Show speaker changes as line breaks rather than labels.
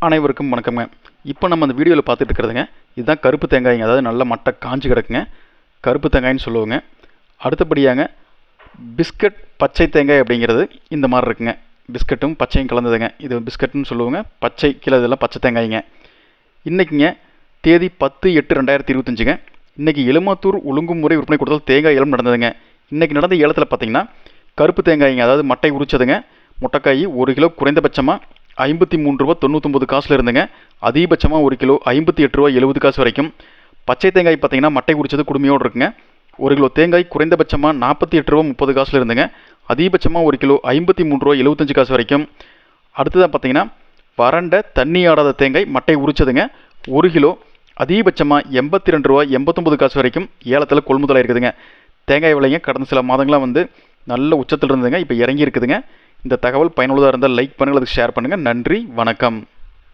அனைவருக்கும் வணக்கம்ங்க. இப்போ நம்ம அந்த வீடியோவில் பார்த்துட்டு இருக்கிறதுங்க, இதுதான் கருப்பு தேங்காய்ங்க. அதாவது நல்ல மட்டை காஞ்சு கிடக்குங்க, கருப்பு தேங்காய்ன்னு சொல்லுவோங்க. அடுத்தபடியாங்க பிஸ்கட் பச்சை தேங்காய் அப்படிங்கிறது இந்த மாதிரி இருக்குங்க. பிஸ்கட்டும் பச்சையும் கலந்ததுங்க. இது பிஸ்கட்னு சொல்லுவோங்க. பச்சை கீழே இதெல்லாம் பச்சை தேங்காய்ங்க. இன்றைக்கிங்க தேதி 10/8/2025ங்க. இன்றைக்கி எலுமாத்தூர் ஒழுங்குமுறை விற்பனை கூடத்தில் தேங்காய் ஏலம் நடந்ததுங்க. இன்றைக்கி நடந்த ஏலத்தில் பார்த்தீங்கன்னா கருப்பு தேங்காய்ங்க, அதாவது மட்டை உரிச்சதுங்க. முட்டைக்காய் 1 கிலோ குறைந்தபட்சமாக 53 ரூபா 99 காசில் இருந்துங்க. அதிகபட்சமாக 1 கிலோ 58 ரூபா 70 காசு வரைக்கும். பச்சை தேங்காய் பார்த்தீங்கன்னா மட்டை உரிச்சது குடுமையோடு இருக்குங்க. 1 கிலோ தேங்காய் குறைந்தபட்சமாக 48 ரூபா 30 காசில் இருந்துங்க. அதிகபட்சமாக 1 கிலோ 53 ரூபா 75 காசு வரைக்கும். அடுத்ததாக பார்த்தீங்கன்னா வறண்ட தண்ணி ஆடாத தேங்காய் மட்டை உரிச்சதுங்க. 1 கிலோ அதிகபட்சமாக 82 ரூபா 89 காசு வரைக்கும் ஏலத்தில் கொள்முதலாக இருக்குதுங்க. தேங்காய் விலைங்க கடந்த சில மாதங்களாக நல்ல உச்சத்தில் இருந்ததுங்க. இப்போ இறங்கி இருக்குதுங்க. இந்த தகவல் பயனுள்ளதாக இருந்தால் லைக் பண்ணுங்கள், அதுக்கு ஷேர் பண்ணுங்கள். நன்றி, வணக்கம்.